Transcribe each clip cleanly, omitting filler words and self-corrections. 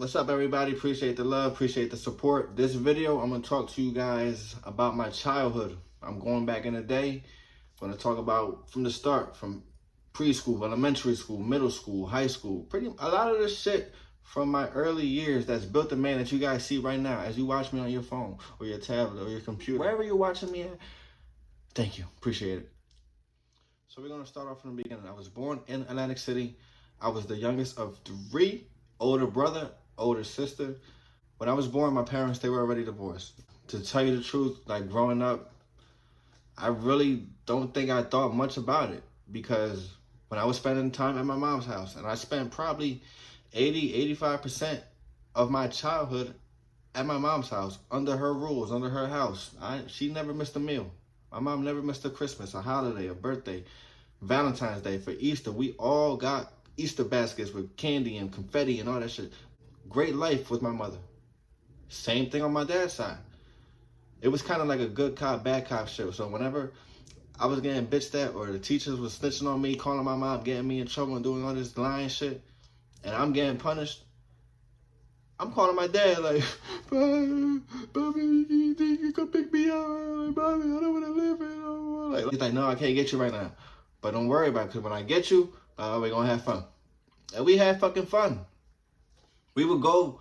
What's up, everybody? Appreciate the love, appreciate the support. This video, I'm going to talk to you guys about my childhood. I'm going back in the day. I'm going to talk about from the start, from preschool, elementary school, middle school, high school. A lot of the shit from my early years that's built the man that you guys see right now as you watch me on your phone or your tablet or your computer. Wherever you're watching me at, thank you. Appreciate it. So we're going to start off from the beginning. I was born in Atlantic City. I was the youngest of three, older brother, older sister. When I was born, my parents, they were already divorced. To tell you the truth, like growing up, I really don't think I thought much about it because when I was spending time at my mom's house, and I spent probably 85% of my childhood at my mom's house, under her rules, under her house. She never missed a meal. My mom never missed a Christmas, a holiday, a birthday, Valentine's Day, for Easter. We all got Easter baskets with candy and confetti and all that shit. Great life with my mother. Same thing on my dad's side. It was kind of like a good cop, bad cop shit. So whenever I was getting bitched at or the teachers was snitching on me, calling my mom, getting me in trouble and doing all this lying shit, and I'm getting punished, I'm calling my dad like, Bobby, you come pick me up. Like, Bobby, I don't want to live here. He's like, no, I can't get you right now. But don't worry about it, because when I get you, we're going to have fun. And we had fucking fun. We would go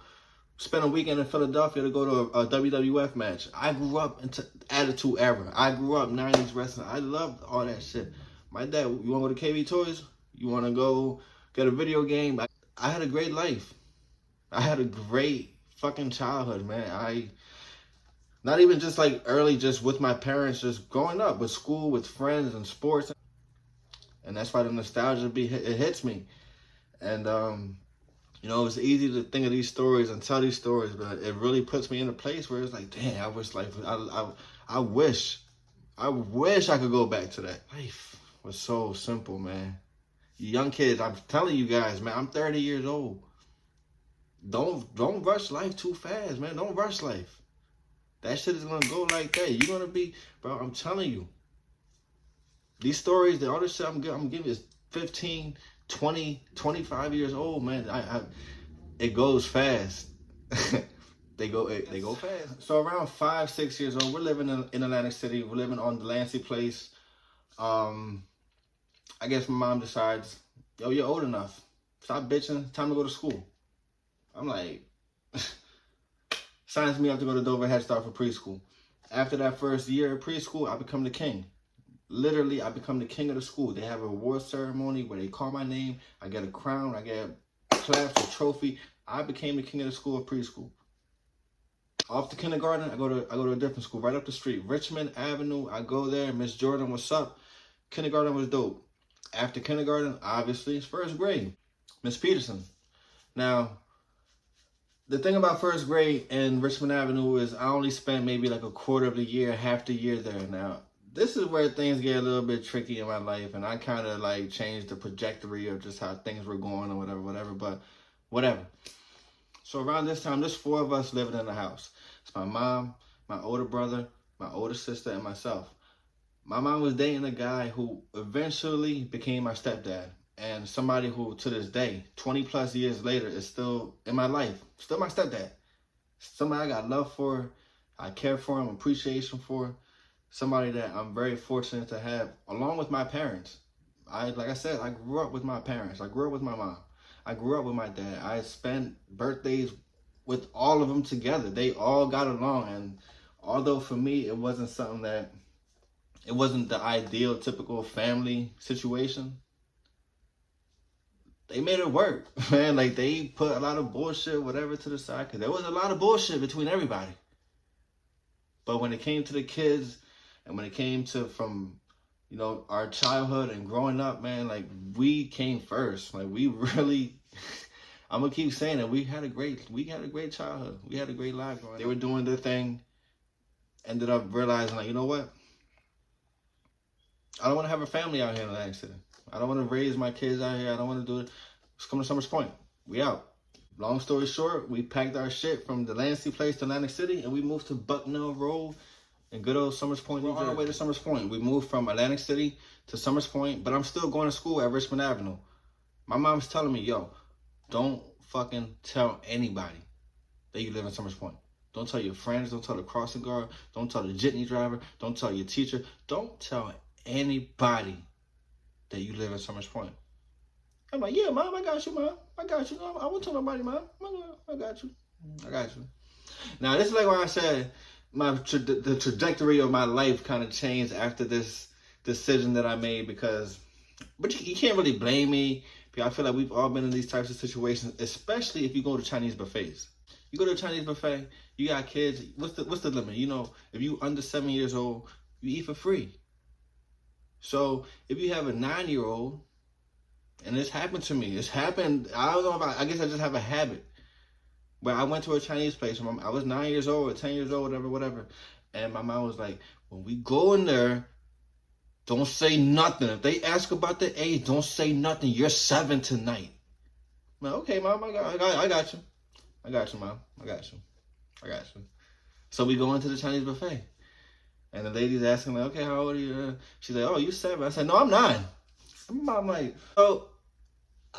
spend a weekend in Philadelphia to go to a WWF match. I grew up into Attitude Era. I grew up 90s wrestling. I loved all that shit. My dad, you want to go to KB Toys? You want to go get a video game? I had a great life. I had a great fucking childhood, man. Not even just like early, just with my parents, just growing up with school, with friends and sports. And that's why the nostalgia it hits me. And, you know, it's easy to think of these stories and tell these stories, but it really puts me in a place where it's like, damn, I wish life, I wish I could go back to that. Life was so simple, man. Young kids, I'm telling you guys, man, I'm 30 years old. Don't rush life too fast, man. Don't rush life. That shit is gonna go like that. You're gonna be, bro, I'm telling you. These stories, all this shit I'm giving is 15, 20, 25 years old, man. It goes fast. they go fast. So around 5, 6 years old, we're living in Atlantic City. We're living on Delancey Place. I guess my mom decides, yo, you're old enough. Stop bitching. Time to go to school. I'm like, signs me up to go to Dover Head Start for preschool. After that first year of preschool, I become the king. Literally, I become the king of the school. They have an award ceremony where they call my name. I get a crown. I get claps, a trophy. I became the king of the school of preschool. Off to kindergarten, I go to a different school right up the street, Richmond Avenue. I go there. Miss Jordan, what's up? Kindergarten was dope. After kindergarten, obviously, it's first grade. Miss Peterson. Now, the thing about first grade in Richmond Avenue is I only spent maybe like a quarter of the year, half the year there. Now, this is where things get a little bit tricky in my life, and I kind of like changed the trajectory of just how things were going or whatever, but whatever. So around this time, there's 4 of us living in the house. It's my mom, my older brother, my older sister, and myself. My mom was dating a guy who eventually became my stepdad. And somebody who, to this day, 20 plus years later, is still in my life. Still my stepdad. Somebody I got love for, I care for him, appreciation for. Somebody that I'm very fortunate to have, along with my parents. Like I said, I grew up with my parents. I grew up with my mom. I grew up with my dad. I spent birthdays with all of them together. They all got along. And although for me, it wasn't something that, it wasn't the ideal, typical family situation, they made it work, man. Like, they put a lot of bullshit, whatever, to the side, because there was a lot of bullshit between everybody. But when it came to the kids, and when it came to you know, our childhood and growing up, man, like, we came first. Like, we really, I'm gonna keep saying it. We had a great childhood. We had a great life growing up. They were doing their thing. Ended up realizing, like, you know what? I don't want to have a family out here in Atlantic City. I don't want to raise my kids out here. I don't want to do it. Let's come to Summers Point. We out. Long story short, we packed our shit from the Delancey Place to Atlantic City, and we moved to Bucknell Road in good old Summers Point. We're on our way to Summers Point. We moved from Atlantic City to Summers Point, but I'm still going to school at Richmond Avenue. My mom's telling me, yo, don't fucking tell anybody that you live in Summers Point. Don't tell your friends. Don't tell the crossing guard. Don't tell the jitney driver. Don't tell your teacher. Don't tell anybody that you live in Summers Point. I'm like, yeah, Mom, I got you, Mom. I got you. I won't tell nobody, Mom. I got you. I got you. Now, this is like why I said the trajectory of my life kind of changed after this decision that I made, but you can't really blame me, because I feel like we've all been in these types of situations, especially if you go to Chinese buffets. You go to a Chinese buffet, you got kids, what's the limit? You know, if you under 7 years old, you eat for free. So if you have a 9-year-old, and this happened to me, I don't know I guess I just have a habit. But I went to a Chinese place. I was 9 years old or 10 years old, whatever. And my mom was like, when we go in there, don't say nothing. If they ask about the age, don't say nothing. You're 7 tonight. I'm like, okay, Mom, I got you. I got you, Mom. I got you. So we go into the Chinese buffet. And the lady's asking, like, okay, how old are you? She's like, oh, you 7. I said, no, I'm 9. I'm like, so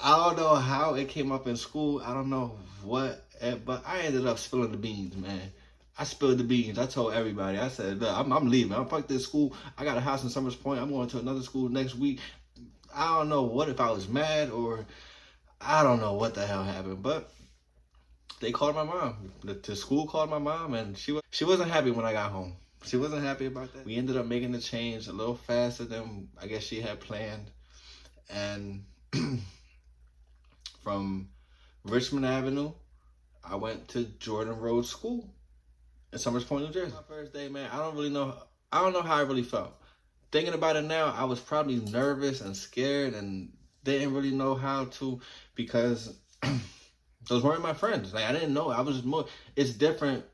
I don't know how it came up in school. I don't know what, but I ended up spilling the beans, man. I spilled the beans. I told everybody. I said, look, I'm leaving. I'm fuck this school. I got a house in Summers Point. I'm going to another school next week. I don't know if I was mad or I don't know what the hell happened, but they called my mom. The school called my mom, and she wasn't happy when I got home. She wasn't happy about that. We ended up making the change a little faster than I guess she had planned. And from Richmond Avenue, I went to Jordan Road School in Summers Point, New Jersey. My first day, man, I don't know how I really felt. Thinking about it now, I was probably nervous and scared and didn't really know how to, because those weren't my friends. Like, I didn't know. It's different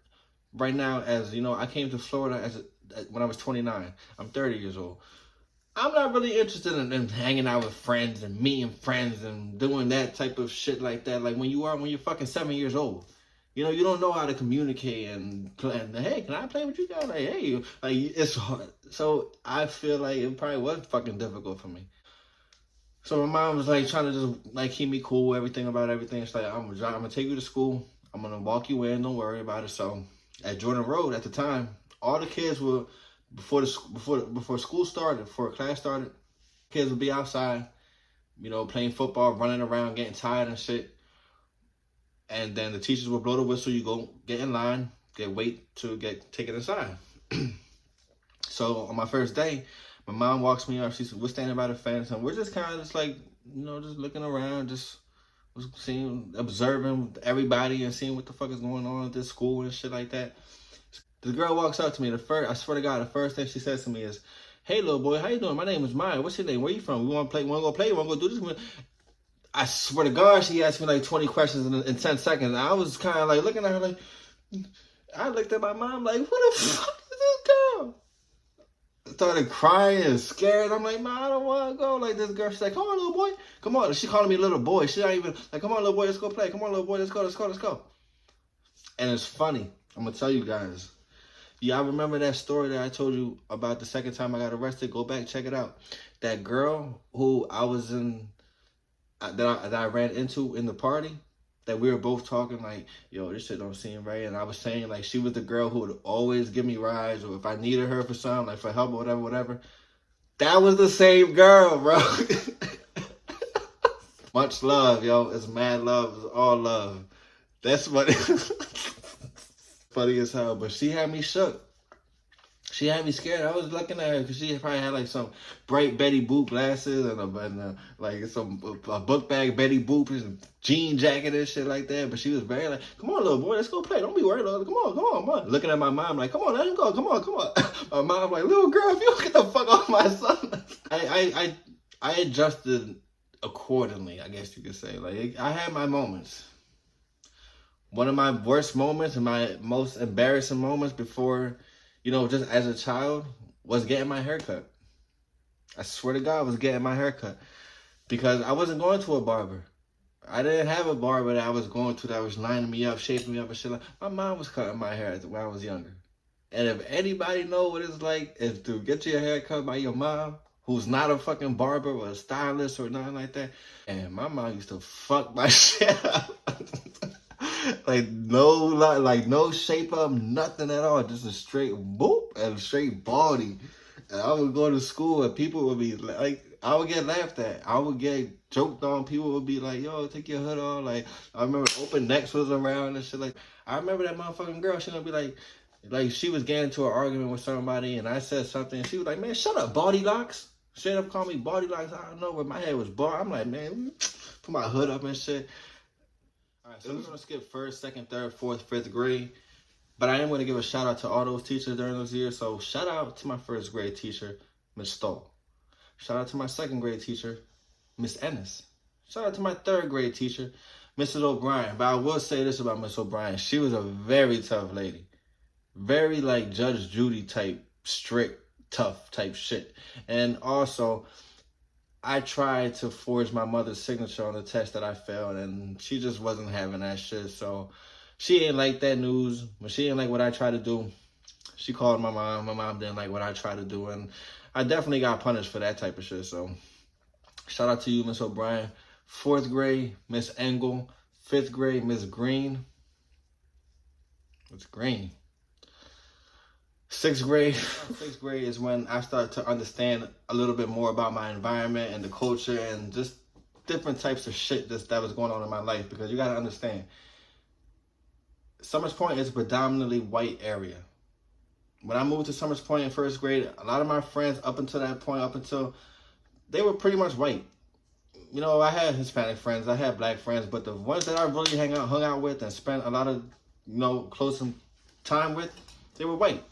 right now, as you know, I came to Florida when I was 29. I'm 30 years old. I'm not really interested in hanging out with friends and meeting friends and doing that type of shit like that. Like when you're fucking 7 years old, you know, you don't know how to communicate and play. And, hey, can I play with you guys? Like, hey, like, it's hard. So I feel like it probably was fucking difficult for me. So my mom was like trying to just like keep me cool, everything about everything. It's like, I'm gonna take you to school. I'm gonna walk you in. Don't worry about it. So at Jordan Road at the time, all the kids were, before school started, before class started, kids would be outside, you know, playing football, running around, getting tired and shit. And then the teachers would blow the whistle. You go get in line, wait to get taken inside. So on my first day, my mom walks me up. We're standing by the fence, and we're just kind of just like, you know, just looking around, just observing everybody and seeing what the fuck is going on at this school and shit like that. The girl walks up to me. I swear to God, the first thing she says to me is, "Hey, little boy, how you doing? My name is Maya. What's your name? Where you from? We want to play? Want to go play? Want to go do this?" I swear to God, she asked me like 20 questions in 10 seconds. I was kind of like looking at her like, I looked at my mom like, "What the fuck is this girl?" I started crying and scared. I'm like, "Ma, I don't want to go." Like this girl, she's like, "Come on, little boy, come on." She calling me little boy. She not even like, "Come on, little boy, let's go play. Come on, little boy, let's go." And it's funny. I'm gonna tell you guys. Yeah, I remember that story that I told you about the second time I got arrested. Go back, check it out. That girl who I was in, that I ran into in the party, that we were both talking like, yo, this shit don't seem right. And I was saying like she was the girl who would always give me rides, or if I needed her for something, like for help or whatever. That was the same girl, bro. Much love, yo. It's mad love. It's all love. That's what funny as hell. But she had me shook. She had me scared. I was looking at her because she probably had like some bright Betty Boop glasses and like a book bag Betty Boop and jean jacket and shit like that. But she was very like, "Come on, little boy, let's go play. Don't be worried. Come on, man." Looking at my mom like, "Come on, let him go. Come on." My mom like, "Little girl, if you don't get the fuck off my son." I adjusted accordingly, I guess you could say. Like, I had my moments. One of my worst moments and my most embarrassing moments before, you know, just as a child, was getting my hair cut. I swear to God, I was getting my hair cut. Because I wasn't going to a barber. I didn't have a barber that I was going to that was lining me up, shaping me up and shit. My mom was cutting my hair when I was younger. And if anybody know what it's like is to get your hair cut by your mom, who's not a fucking barber or a stylist or nothing like that. And my mom used to fuck my shit up. Like no shape up, nothing at all. Just a straight boop and a straight body. And I would go to school and people would be like, I would get laughed at. I would get joked on. People would be like, yo, take your hood off. Like, I remember open necks was around and shit. Like, I remember that motherfucking girl, she would be like she was getting into an argument with somebody and I said something. She was like, man, shut up, body locks. Straight up call me body locks. I don't know, but my head was bald. I'm like, man, put my hood up and shit. All right, so we're gonna skip first, second, third, fourth, fifth grade. But I am gonna give a shout out to all those teachers during those years. So shout out to my first grade teacher, Miss Stoll. Shout out to my second grade teacher, Miss Ennis. Shout out to my third grade teacher, Mrs. O'Brien. But I will say this about Miss O'Brien. She was a very tough lady. Very like Judge Judy type, strict, tough type shit. And also, I tried to forge my mother's signature on the test that I failed, and she just wasn't having that shit. So she ain't like that news. But she ain't like what I tried to do. She called my mom. My mom didn't like what I tried to do, and I definitely got punished for that type of shit. So shout out to you, Miss O'Brien. Fourth grade, Miss Engel. Fifth grade, Miss Green. What's Green? Sixth grade is when I started to understand a little bit more about my environment and the culture and just different types of shit that was going on in my life. Because you got to understand, Summers Point is a predominantly white area. When I moved to Summers Point in first grade, a lot of my friends up until that point, they were pretty much white. You know, I had Hispanic friends, I had black friends, but the ones that I really hung out with and spent a lot of, close time with, they were white.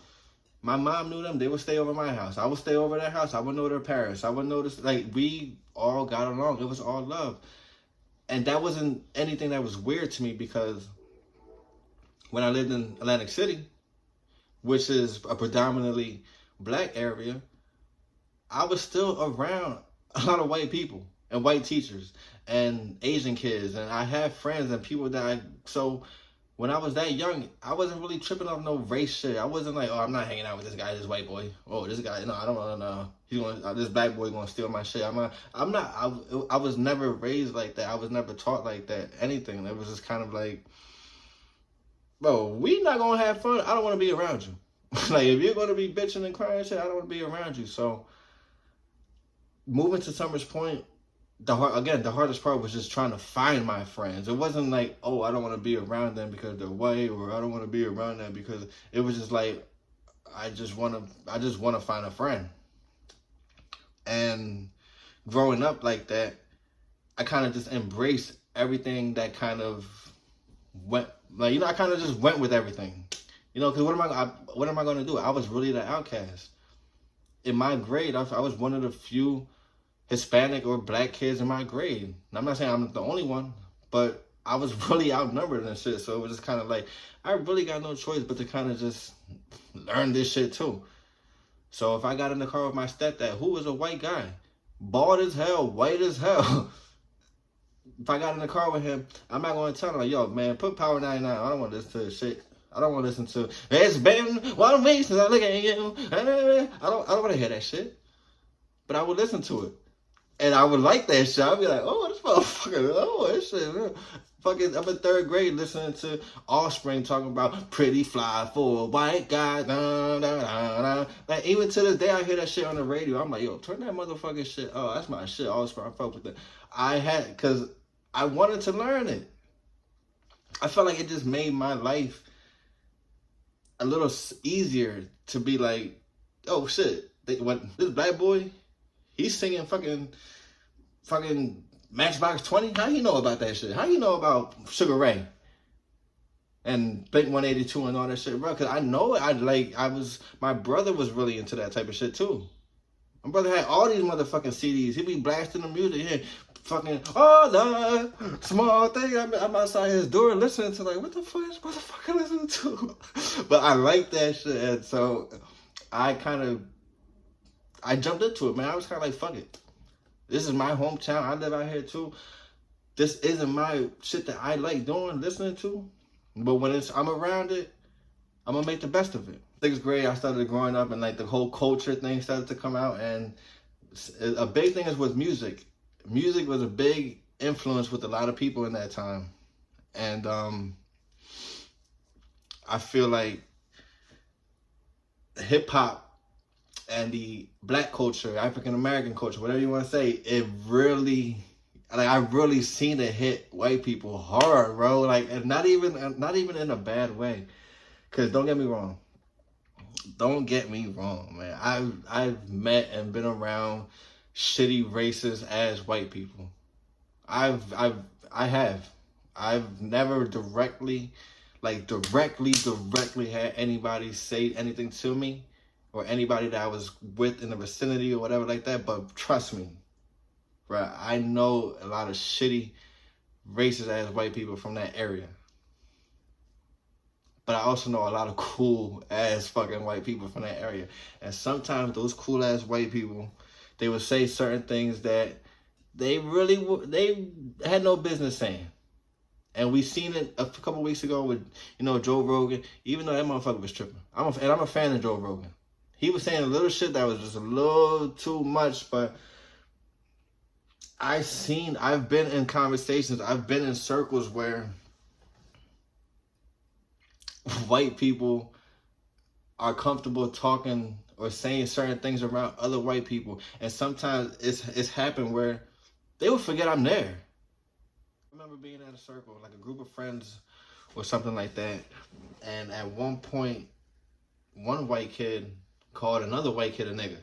My mom knew them. They would stay over my house. I would stay over their house. I would know their parents. I would know this. Like, we all got along. It was all love. And that wasn't anything that was weird to me because when I lived in Atlantic City, which is a predominantly black area, I was still around a lot of white people and white teachers and Asian kids. And I had friends and people so when I was that young, I wasn't really tripping off no race shit. I wasn't like, oh, I'm not hanging out with this guy, this white boy. Oh, this guy, no, I don't want to know. This black boy gonna steal my shit. I was never raised like that. I was never taught like that. Anything. It was just kind of like, bro, we not gonna have fun. I don't want to be around you. Like, if you're gonna be bitching and crying and shit, I don't want to be around you. So, moving to Summers Point, the hardest part was just trying to find my friends. It wasn't like, oh, I don't want to be around them because they're white, or I don't want to be around them because it was just like, I just want to find a friend. And growing up like that, I kind of just embraced everything that kind of went, like, I kind of just went with everything. Because what am I going to do? I was really the outcast. In my grade, I was one of the few Hispanic or black kids in my grade. And I'm not saying I'm the only one, but I was really outnumbered and shit. So it was just kind of like, I really got no choice but to kind of just learn this shit too. So if I got in the car with my stepdad, who was a white guy, bald as hell, white as hell, if I got in the car with him, I'm not going to tell him, like, yo, man, put Power 99. I don't want to listen to this shit. I don't want to listen to, it's been 1 week since I look at you. I don't want to hear that shit. But I would listen to it. And I would like that shit. I'd be like, oh, this motherfucker, oh, this shit, man. Fucking, I'm in third grade listening to Offspring talking about pretty fly for a white guy. Da, da, da, da. Like, even to this day, I hear that shit on the radio. I'm like, yo, turn that motherfucking shit. Oh, that's my shit. Offspring, I fuck with that. Because I wanted to learn it. I felt like it just made my life a little easier to be like, oh, shit. This black boy, he's singing fucking Matchbox 20. How you know about that shit? How you know about Sugar Ray and Blink 182 and all that shit, bro? Because I know it. My brother was really into that type of shit too. My brother had all these motherfucking CDs. He'd be blasting the music here. Fucking, oh, the small thing. I'm outside his door listening to, like, what the fuck is motherfucker listening to? But I like that shit. And so I jumped into it, man. I was kind of like, fuck it. This is my hometown. I live out here too. This isn't my shit that I like doing, listening to. But when I'm around it, I'm going to make the best of it. Sixth grade, I started growing up and like the whole culture thing started to come out. And A big thing is with music. Music was a big influence with a lot of people in that time. And I feel like hip hop and the black culture, African American culture, whatever you want to say, it really, like, I really seen it hit white people hard, bro. Like, and not even in a bad way. Cause don't get me wrong, man. I've met and been around shitty racist ass white people. I've I've I have. I've never directly had anybody say anything to me, or anybody that I was with in the vicinity or whatever like that. But trust me, bro, I know a lot of shitty racist ass white people from that area. But I also know a lot of cool ass fucking white people from that area. And sometimes those cool ass white people, they would say certain things that they had no business saying. And we seen it a couple weeks ago with, Joe Rogan. Even though that motherfucker was tripping, I'm a fan of Joe Rogan. He was saying a little shit that was just a little too much, but I've been in conversations, I've been in circles where white people are comfortable talking or saying certain things around other white people, and sometimes it's happened where they will forget I'm there. I remember being at a circle, like a group of friends or something like that, and at one point, one white kid called another white kid a nigga,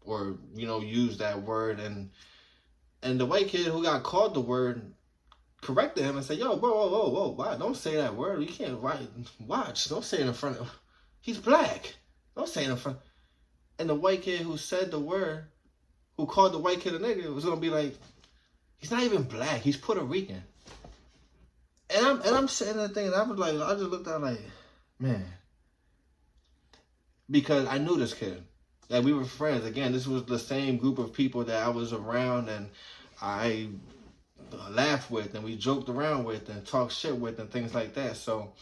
or used that word, and the white kid who got called the word corrected him and said, "Yo, whoa, why? Don't say that word. You can't watch. Don't say it in front of. He's black. Don't say it in front." And the white kid who said the word, who called the white kid a nigga, was gonna be like, "He's not even black. He's Puerto Rican." And I'm sitting there thinking, I just looked out like, man, because I knew this kid. Like, we were friends. Again, this was the same group of people that I was around and I laughed with and we joked around with and talked shit with and things like that. So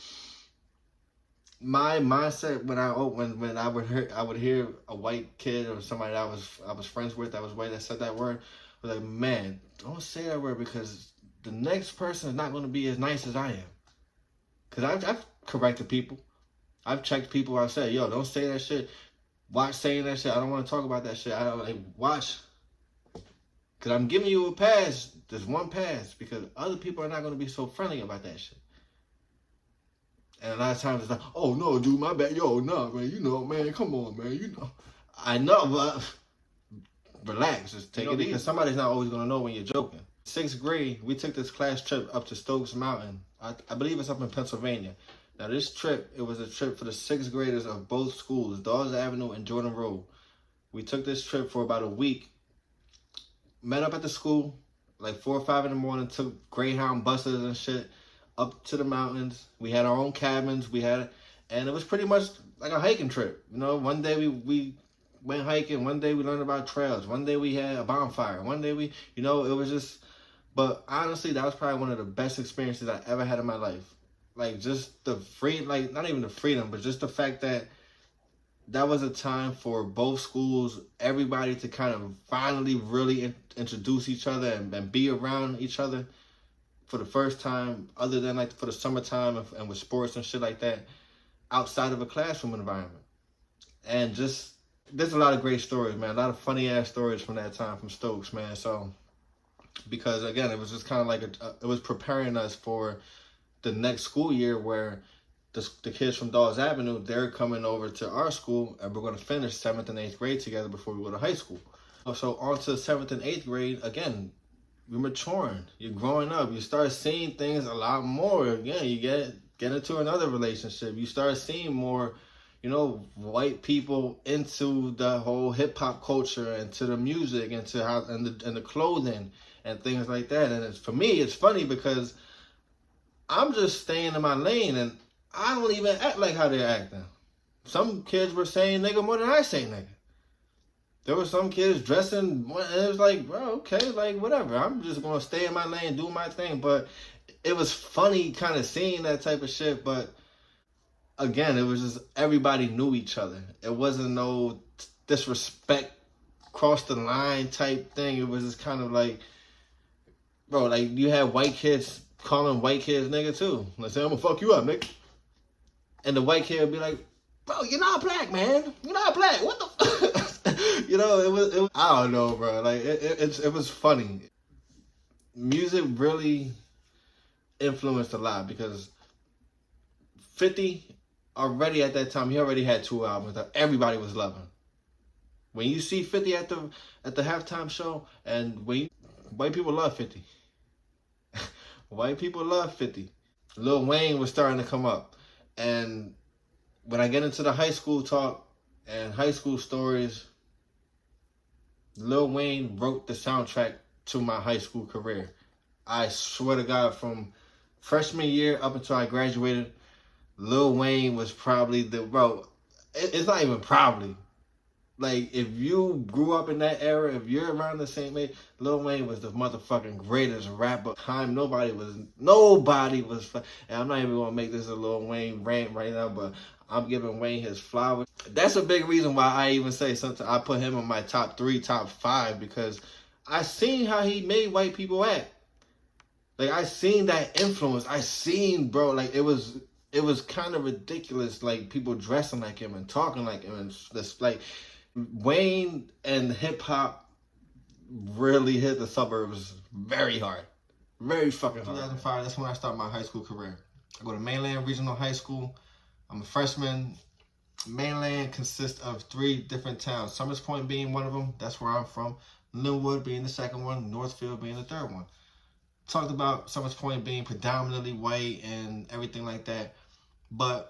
my mindset when I would hear a white kid or somebody that I was friends with that was white that said that word, was like, man, don't say that word, because the next person is not going to be as nice as I am. Because I've corrected people. I've checked people. I've said, yo, don't say that shit. Watch saying that shit. I don't want to talk about that shit. I don't like watch. Because I'm giving you a pass. There's one pass. Because other people are not going to be so friendly about that shit. And a lot of times it's like, oh, no, dude, my bad. Yo, no, man. Man, come on, man. I know, but relax. Just take it easy. Because somebody's not always going to know when you're joking. 6th grade, we took this class trip up to Stokes Mountain. I believe it's up in Pennsylvania. Now, this trip, it was a trip for the 6th graders of both schools, Dawes Avenue and Jordan Road. We took this trip for about a week. Met up at the school, like 4 or 5 in the morning, took Greyhound buses and shit up to the mountains. We had our own cabins. And it was pretty much like a hiking trip. One day we went hiking. One day we learned about trails. One day we had a bonfire. One day it was just, but honestly, that was probably one of the best experiences I ever had in my life. Like, just the not even the freedom, but just the fact that was a time for both schools, everybody to kind of finally really introduce each other and be around each other for the first time, other than like for the summertime and with sports and shit like that, outside of a classroom environment. And just, there's a lot of great stories, man. A lot of funny ass stories from that time from Stokes, man. So, because again, it was just kind of like it was preparing us for the next school year, where the kids from Dawes Avenue, they're coming over to our school, and we're going to finish 7th and 8th grade together before we go to high school. So on to 7th and 8th grade, again, you're maturing, you're growing up, you start seeing things a lot more. Again, you get into another relationship, you start seeing more, white people into the whole hip hop culture and to the music and to how and the clothing and things like that. And for me, it's funny because I'm just staying in my lane, and I don't even act like how they're acting. Some kids were saying nigga more than I say nigga. There were some kids dressing, and it was like, bro, okay, like, whatever. I'm just going to stay in my lane, do my thing. But it was funny kind of seeing that type of shit. But again, it was just everybody knew each other. It wasn't no disrespect cross the line type thing. It was just kind of like, bro, like you had white kids calling white kids nigga too. Like say, I'm gonna fuck you up, nigga. And the white kid would be like, bro, you're not black, man. You're not black. What the You know, it was, I don't know, bro. Like it was funny. Music really influenced a lot because 50 already at that time, he already had 2 albums that everybody was loving. When you see 50 at the halftime show, and white people love 50. White people love 50. Lil Wayne was starting to come up. And when I get into the high school talk and high school stories, Lil Wayne wrote the soundtrack to my high school career. I swear to God, from freshman year up until I graduated, Lil Wayne was probably it's not even probably. Like, if you grew up in that era, if you're around the same age, Lil Wayne was the motherfucking greatest rapper. Time nobody was, and I'm not even gonna make this a Lil Wayne rant right now, but I'm giving Wayne his flowers. That's a big reason why I even say something. I put him in my top 3, top 5, because I seen how he made white people act. Like, I seen that influence. I seen, bro, like, it was kind of ridiculous, like, people dressing like him and talking like him, and this, like, Wayne and hip-hop really hit the suburbs very hard. Very fucking hard. 2005, that's when I started my high school career. I go to Mainland Regional High School. I'm a freshman. Mainland consists of 3 different towns. Summers Point being one of them. That's where I'm from. Linwood being the second one. Northfield being the third one. Talked about Summers Point being predominantly white and everything like that. But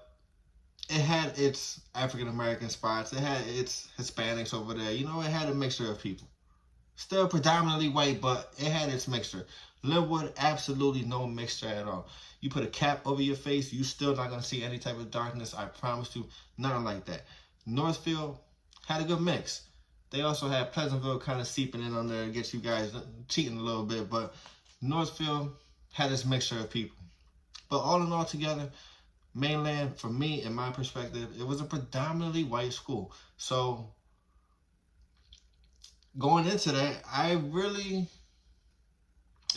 it had its African-American spots. It had its Hispanics over there. You know, it had a mixture of people. Still predominantly white, but it had its mixture. Linwood, absolutely no mixture at all. You put a cap over your face, you still not going to see any type of darkness. I promise you, nothing like that. Northfield had a good mix. They also had Pleasantville kind of seeping in on there to get you guys cheating a little bit, but Northfield had its mixture of people. But all in all together, Mainland, for me, in my perspective, it was a predominantly white school. So, going into that, it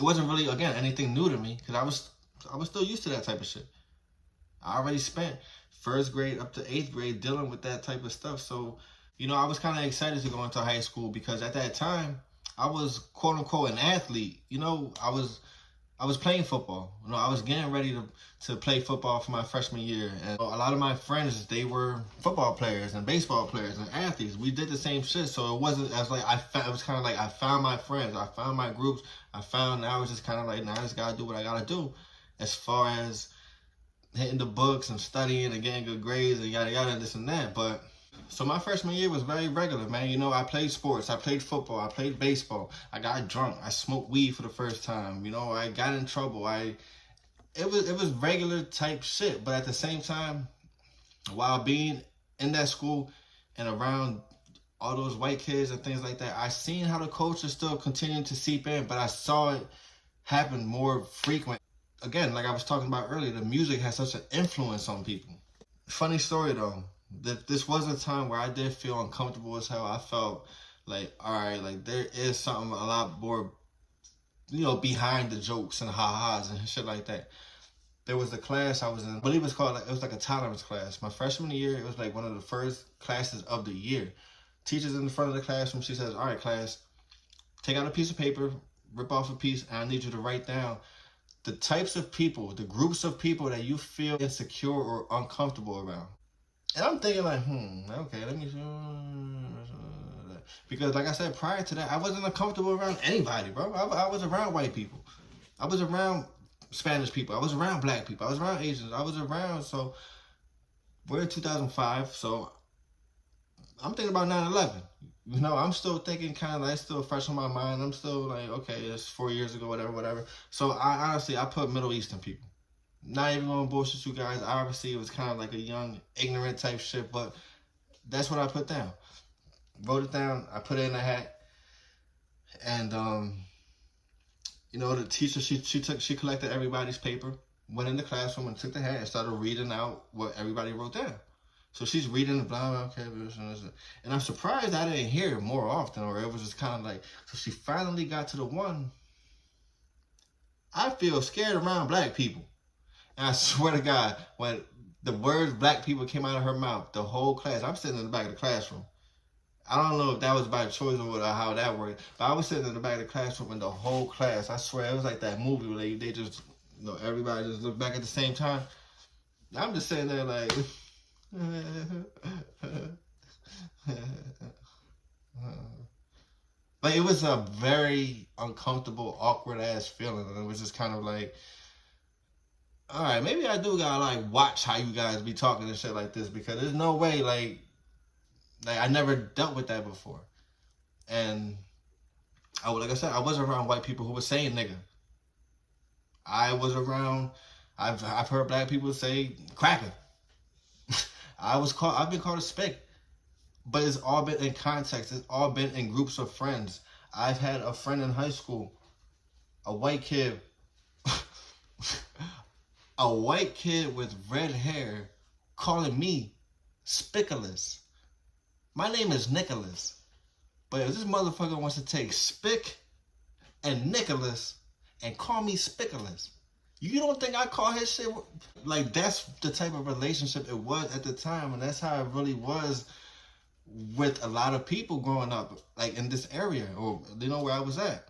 wasn't really, again, anything new to me, because I was still used to that type of shit. I already spent 1st grade up to 8th grade dealing with that type of stuff. So, you know, I was kind of excited to go into high school, because at that time, I was, quote unquote, an athlete. You know, I was playing football. You know, I was getting ready to play football for my freshman year. And a lot of my friends, they were football players and baseball players and athletes. We did the same shit. So it wasn't as like, it was kind of like I found my friends. I found my groups. Now it's just kind of like, now I just got to do what I got to do. As far as hitting the books and studying and getting good grades and yada yada, this and that. But so my freshman year was very regular, man. You know, I played sports, I played football, I played baseball, I got drunk, I smoked weed for the first time. You know, I got in trouble. It was regular type shit. But at the same time, while being in that school and around all those white kids and things like that, I seen how the culture still continued to seep in, but I saw it happen more frequent. Again, like I was talking about earlier, the music has such an influence on people. Funny story though, this was a time where I did feel uncomfortable as hell. I felt like, all right, like there is something a lot more, you know, behind the jokes and ha-has and shit like that. There was a class I was in, I believe it was like a tolerance class. My freshman year, it was like one of the first classes of the year. Teacher's in the front of the classroom. She says, all right, class, take out a piece of paper, rip off a piece, and I need you to write down the types of people, the groups of people that you feel insecure or uncomfortable around. And I'm thinking like, okay, let me see. Because like I said, prior to that, I wasn't uncomfortable around anybody, bro. I was around white people. I was around Spanish people. I was around black people. I was around Asians. So we're in 2005, so I'm thinking about 9/11. You know, I'm still thinking kind of, that's still fresh on my mind. I'm still like, okay, it's 4 years ago, whatever. So I honestly put Middle Eastern people. Not even gonna bullshit you guys. Obviously, it was kind of like a young, ignorant type shit, but that's what I put down. Wrote it down. I put it in a hat, and you know, the teacher she collected everybody's paper, went in the classroom and took the hat and started reading out what everybody wrote down. So she's reading the blah, blah, okay, and I'm surprised I didn't hear it more often, or it was just kind of like, so she finally got to the one. I feel scared around black people. And I swear to God, when the words black people came out of her mouth, the whole class, I'm sitting in the back of the classroom. I don't know if that was by choice or how that worked, but I was sitting in the back of the classroom and the whole class, I swear, it was like that movie where they just, everybody just looked back at the same time. I'm just sitting there like, like it was a very uncomfortable, awkward ass feeling, and it was just kind of like, all right, maybe I do gotta like watch how you guys be talking and shit like this, because there's no way like I never dealt with that before, and like I said, I was around white people who were saying nigga. I was around. I've heard black people say cracker. I've been called a spick, but it's all been in context. It's all been in groups of friends. I've had a friend in high school, a white kid, a white kid with red hair, calling me spickless. My name is Nicholas, but if this motherfucker wants to take Spick and Nicholas and call me spickless, you don't think I call his shit? Like, that's the type of relationship it was at the time, and that's how it really was with a lot of people growing up, like in this area, or where I was at.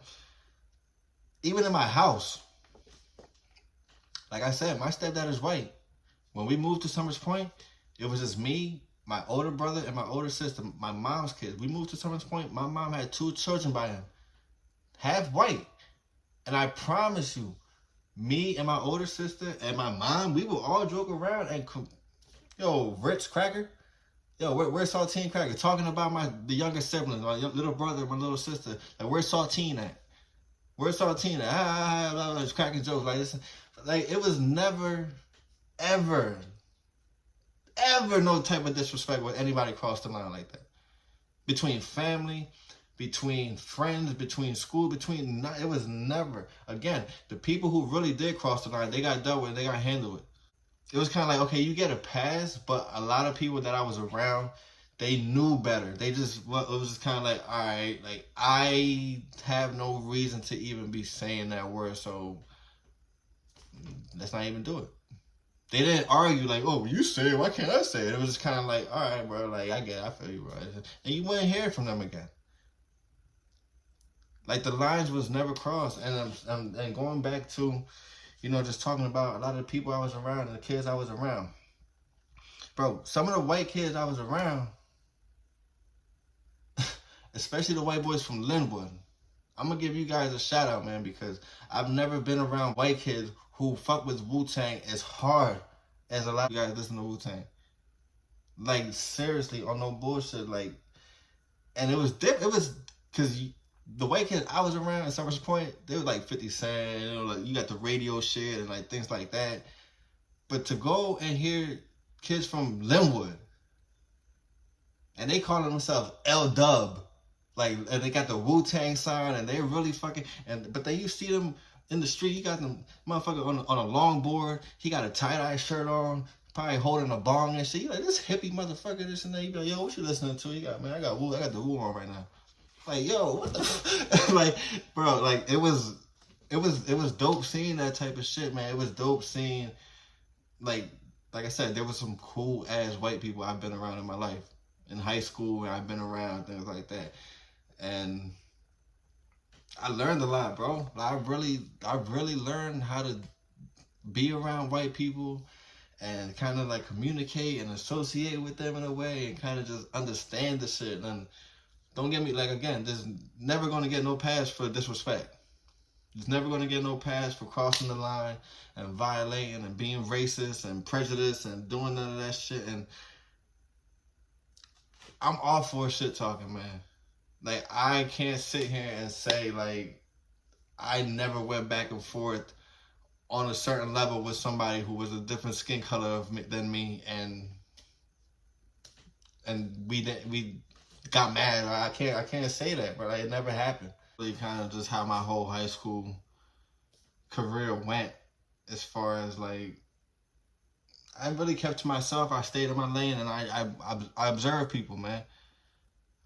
Even in my house, like I said, my stepdad is white. When we moved to Summers Point, it was just me, my older brother, and my older sister, my mom's kids. We moved to Summers Point. My mom had 2 children by him, half white. And I promise you, me and my older sister and my mom, we would all joke around and, yo, Ritz Cracker, yo, where's Saltine Cracker? Talking about the younger siblings, my little brother, my little sister. Like, where's Saltine at? Where's Saltine at? Just cracking jokes like this. Like, it was never, ever no type of disrespect when anybody crossed the line like that. Between family, between friends, between school, it was never. Again, the people who really did cross the line, they got dealt with, they got handled with. It was kind of like, okay, you get a pass, but a lot of people that I was around, they knew better. It was just kind of like, all right, like, I have no reason to even be saying that word, so let's not even do it. They didn't argue like, oh, you say it, why can't I say it? It was just kind of like, all right, bro, like, I get it, I feel you, bro. And you wouldn't hear from them again. Like, the lines was never crossed. And going back to, just talking about a lot of the people I was around and the kids I was around. Bro, some of the white kids I was around, especially the white boys from Linwood, I'm going to give you guys a shout out, man, because I've never been around white kids who fuck with Wu-Tang as hard as a lot of you guys listen to Wu-Tang. Like, seriously, on no bullshit. Like, and it was different. It was because the white kids I was around at Summers Point, they were like 50 Cent, like, you got the radio shit and like things like that. But to go and hear kids from Linwood, and they calling themselves L-Dub, like, and they got the Wu-Tang sign, and they really fucking, but then you see them in the street, you got them motherfucker on a longboard, he got a tie-dye shirt on, probably holding a bong and shit. You like, this hippie motherfucker, this and that. You be like, yo, what you listening to? You got, man, I got the Wu on right now. Like, yo, what the like, bro, like, it was dope seeing that type of shit, man. It was dope seeing, like I said, there was some cool ass white people I've been around in my life. In high school, I've been around, things like that. And I learned a lot, bro. I really learned how to be around white people and kind of like communicate and associate with them in a way and kind of just understand the shit. And don't get me, like, again, there's never going to get no pass for disrespect. There's never going to get no pass for crossing the line and violating and being racist and prejudiced and doing none of that shit. And I'm all for shit talking, man. Like, I can't sit here and say, like, I never went back and forth on a certain level with somebody who was a different skin color than me, and we got mad. I can't say that, but it never happened. Really, kind of just how my whole high school career went, as far as like, I really kept to myself. I stayed in my lane, and I observe people, man.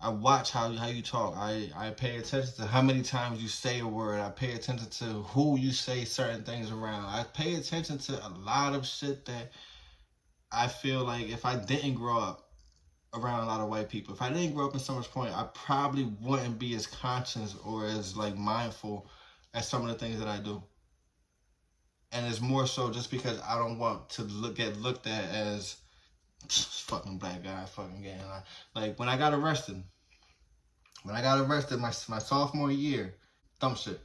I watch how you talk. I pay attention to how many times you say a word. I pay attention to who you say certain things around. I pay attention to a lot of shit that I feel like if I didn't grow up around a lot of white people, if I didn't grow up in Summers Point, I probably wouldn't be as conscious or as like mindful as some of the things that I do. And it's more so just because I don't want to get looked at as fucking black guy, fucking gay. Like when I got arrested my sophomore year, dumb shit.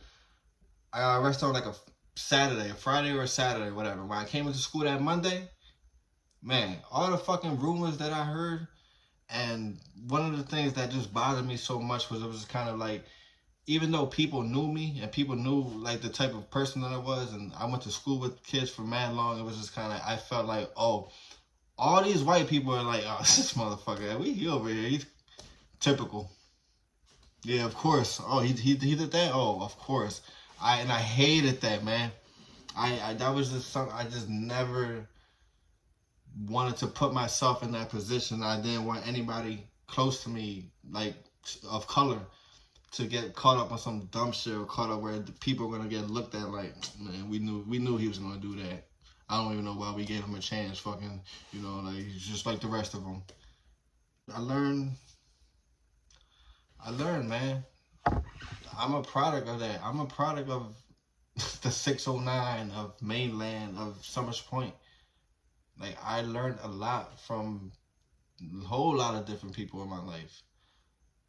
I got arrested on like a Saturday, a Friday or a Saturday, whatever. When I came into school that Monday, man, all the fucking rumors that I heard, and one of the things that just bothered me so much was it was kind of like, even though people knew me and people knew like the type of person that I was, and I went to school with kids for mad long, it was just kind of, I felt like, oh, all these white people are like, oh, this motherfucker, he over here, he's typical. Yeah, of course. Oh, he did that. Oh, of course. I hated that, man. I that was just something I just never wanted to put myself in that position. I didn't want anybody close to me, like of color, to get caught up on some dumb shit or caught up where the people are gonna get looked at like, man, we knew he was gonna do that. I don't even know why we gave him a chance. Fucking, like he's just like the rest of them. I learned, man. I'm a product of that. I'm a product of the 609 of mainland of Summers Point. Like I learned a lot from a whole lot of different people in my life.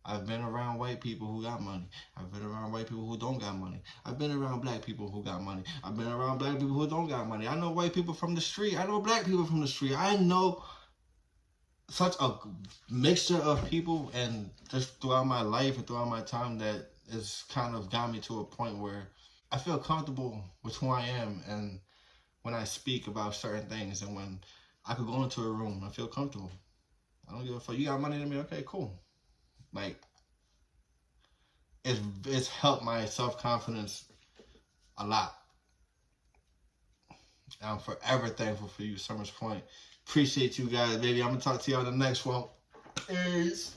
I've been around white people who got money. I've been around white people who don't got money. I've been around black people who got money. I've been around black people who don't got money. I know white people from the street. I know black people from the street. I know such a mixture of people, and just throughout my life and throughout my time that has kind of got me to a point where I feel comfortable with who I am, and when I speak about certain things, and when I could go into a room, I feel comfortable. I don't give a fuck. You got money to me? Okay, cool. Like it's helped my self-confidence a lot. I'm forever thankful for you, Summers Point. Appreciate you guys, baby. I'm gonna talk to y'all in the next one. Peace.